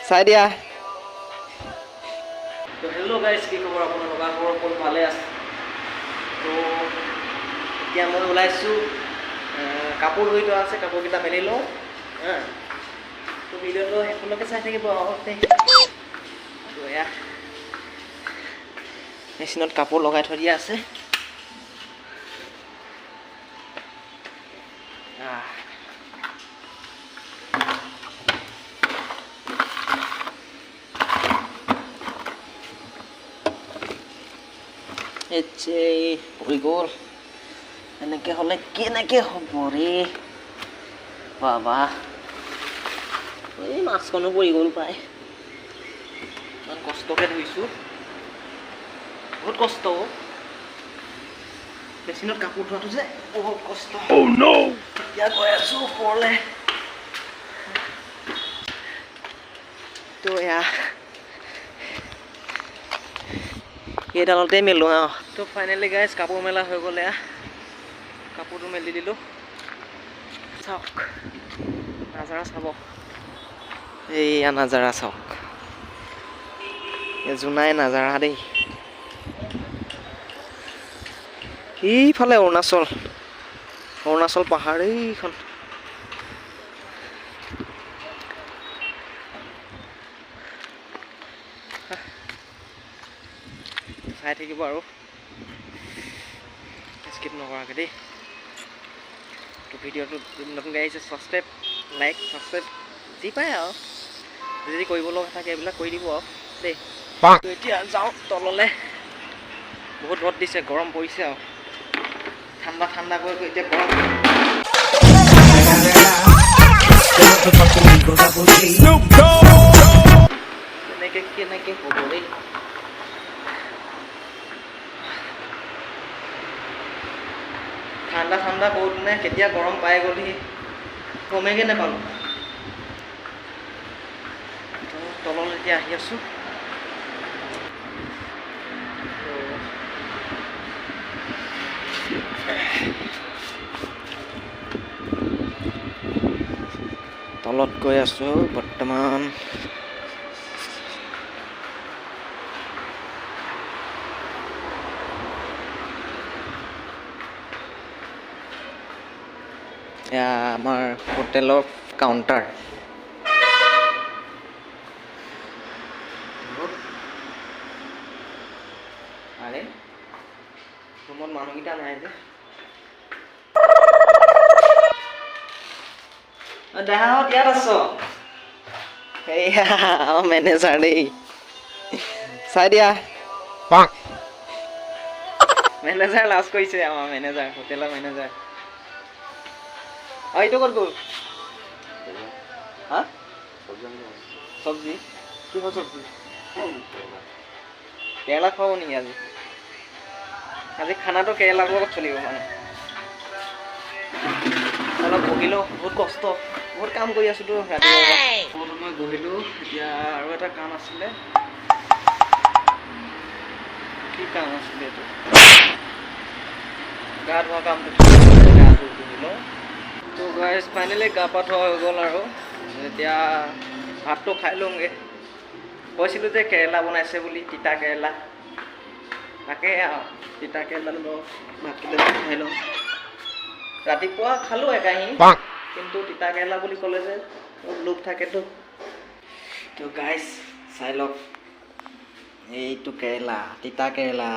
চাই দিয়া। তো হেল্ল' গাইজ, কি খবৰ আপোনালোকৰ? সকলো ভালে আছে? তো এতিয়া মই ওলাইছোঁ, কাপোৰ ধুই থোৱা আছে, কাপোৰকেইটা মেলি লওঁ। তো ভিডিঅ'টো শেষলৈকে চাই থাকিব আৰু দেই। তো এয়া মেচিনত কাপোৰ লগাই থৈ দিয়া আছে। পৰি গ'ল। এনেকৈ হ'লে কেনেকৈ হ'ব ৰে বাবা। এই মাছখনো পৰি গ'ল পাই। ইমান কষ্টকৈ ধুইছোঁ, বহুত কষ্ট। মেচিনত কাপোৰ ধোৱাটো যে বহুত কষ্ট। এতিয়া গৈ আছোঁ ওপৰলৈ। তো এয়া এইডালতে মেলোঁ আৰু। তো ফাইনেলি গাইজ কাপোৰ মেলা হৈ গ'ল। এয়া কাপোৰটো মেলি দিলোঁ। চাওক নাজাৰা, চাব এইয়া নাজাৰা চাওক। জোনাই নাজাৰা দেই। এইফালে অৰুণাচল পাহাৰ এইখন। চাই থাকিব আৰু স্কিপ নকৰাকৈ দেই। তো ভিডিঅ'টো নতুনকৈ আহিছে, ছাবস্ক্ৰাইব, লাইক, ছাবস্ক্ৰাইব যি পায় আৰু যদি কৰিব লগা থাকে এইবিলাক কৰি দিব আৰু দেই। তো এতিয়া যাওঁ তললৈ। বহুত ৰ'দ দিছে, গৰম পৰিছে আৰু ঠাণ্ডা কৰি এতিয়া গৰম। কেনেকৈ হ'ব দেই। ঠাণ্ডা কৰোঁতে কেতিয়া গৰম পাই গ'লহি গমেই নাপালোঁ। তললৈ এতিয়া আহি আছোঁ। তলত গৈ আছোঁ বৰ্তমান। এয়া আমাৰ হোটেলৰ কাউণ্টাৰ। আৰে ৰুমত মানুহকেইটা নাই যে। দেহাহঁত ইয়াত আছ? এইয়া আমাৰ মেনেজাৰ দেই, চাই দিয়া। মেনেজাৰ লাজ কৰিছে, আমাৰ মেনেজাৰ, হোটেলৰ মেনেজাৰ। এইটো ক'ত গ'ল? হা? চব্জি? কিহৰ চব্জি? কেৰেলা খুৱাব নেকি আজি? আজি খানাটো কেৰেলাৰ লগত চলিব মানে। অলপ বহিলোঁ, বহুত কষ্ট, বহুত কাম কৰি আছোঁতো ৰাতিপুৱা। মই বহিলোঁ। এতিয়া আৰু এটা কাম আছিলে। কি কাম আছিলে এইটো? গা ধোৱা কামটো। গা ধুই বহিলোঁ। তো গাইজ ফাইনেলি গা পা ধোৱা হৈ গ'ল আৰু এতিয়া ভাতটো খাই লওঁগৈ। কৈছিলোঁ যে কেৰেলা বনাইছে বুলি, তিতা কেৰেলা। তাকে আৰু তিতা কেৰেলা ভাতকেইটা খাই লওঁ। ৰাতিপুৱা খালোঁ একাহী, কিন্তু তিতা কেৰেলা বুলি ক'লে যে লোভ থাকেতো। তো গাইজ চাই লওক, এইটো কেৰেলা, তিতা কেৰেলা।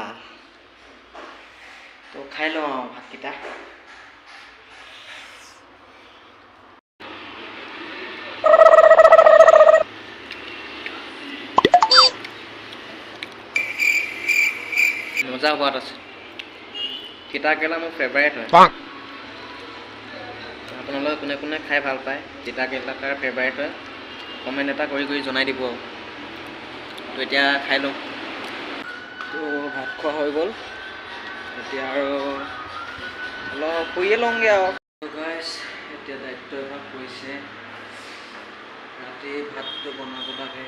তো খাই লওঁ আৰু ভাতকেইটা। মজা সোৱাদ আছে। তিতা কেৰেলা মোৰ ফেভাৰেট হয়। আপোনালোকে কোনে কোনে খাই ভাল পায় তিতা কেৰেলা, তাৰ ফেভাৰেট হয়, কমেণ্ট এটা কৰি জনাই দিব। তো এতিয়া খাই লওঁ। তো ভাত খোৱা হৈ গ'ল, এতিয়া আৰু অলপ শুইয়ে লওঁগৈ আৰু। গাইজ এতিয়া দায়িত্ব এভাগ পৰিছে, ৰাতি ভাতটো বনাব লাগে।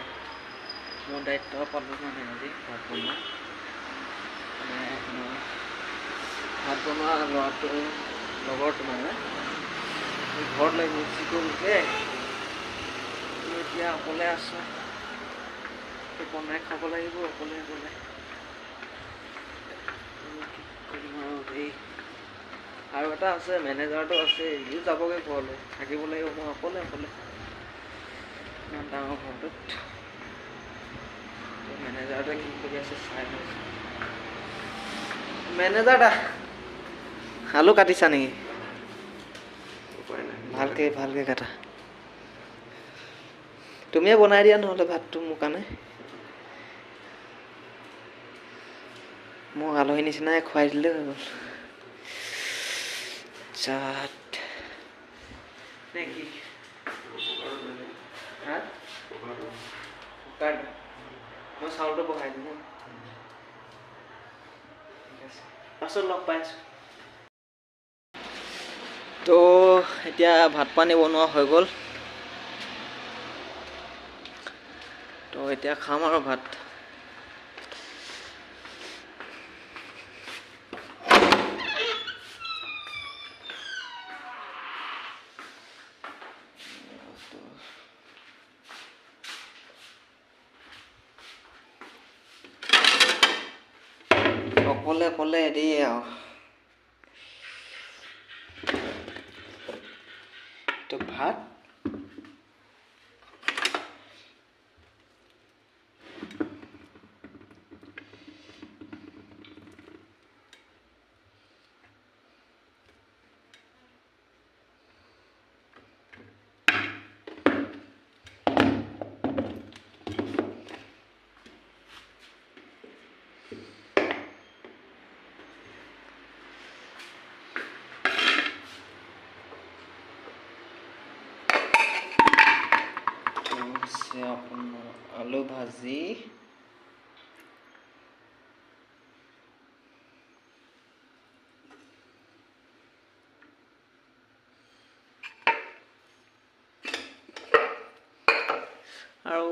মোৰ দায়িত্ব পালোঁ মানে আজি ভাত বনোৱা। ভাত বনোৱা ল'ৰাটো লগৰটো মানে ঘৰত লাগি গুচি গ'লগৈ। এতিয়া অকলে আছোঁ। বনাই খাব লাগিব অকলে অকলে। আৰু এটা আছে, মেনেজাৰটো আছে, ইও যাবগৈ ঘৰলৈ, থাকিব লাগিব মই অকলে অকলে ইমান ডাঙৰ ঘৰটোত। মেনেজাৰটোৱে কি কৰি আছে চাই লৈছোঁ। মেনেজাৰ দা, আলু কাটিছা নেকি? ভালকে ভালকে কাটা। তুমিয়ে বনাই দিয়া নহ'লে ভাতটো মোৰ কাৰণে। মোক আলহী নিচিনাই খুৱাই দিলে হৈ গ'ল। চাট নে কি? হা? মই চাউলটো বহাই দিম। পাছত লগ পাইছোঁ। তো এতিয়া ভাত পানী বনোৱা হৈ গ'ল। তো এতিয়া খাম আৰু ভাত। অকলে অকলে দিয়ে আৰু তো ভাত আপোনাৰ আলু ভাজি, আৰু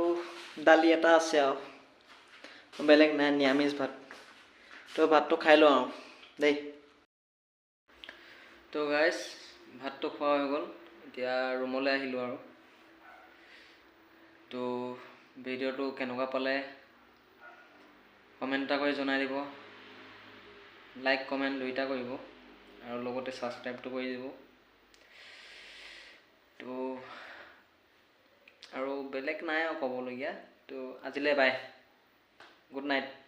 দালি এটা আছে আৰু বেলেগ নাই, নিৰামিষ ভাত। তো ভাতটো খাই লওঁ আৰু দেই। তো গাইজ ভাতটো খোৱা হৈ গ'ল, এতিয়া ৰুমলৈ আহিলোঁ আৰু। তো ভিডিঅ'টো কেনেকুৱা পালে কমেণ্ট এটা কৰি জনাই দিব। লাইক কমেণ্ট দুইটা কৰিব আৰু লগতে ছাবস্ক্ৰাইবটো কৰি দিব। তো আৰু বেলেগ নাই আৰু ক'বলগীয়া। তো আজিলৈ বাই, গুড নাইট।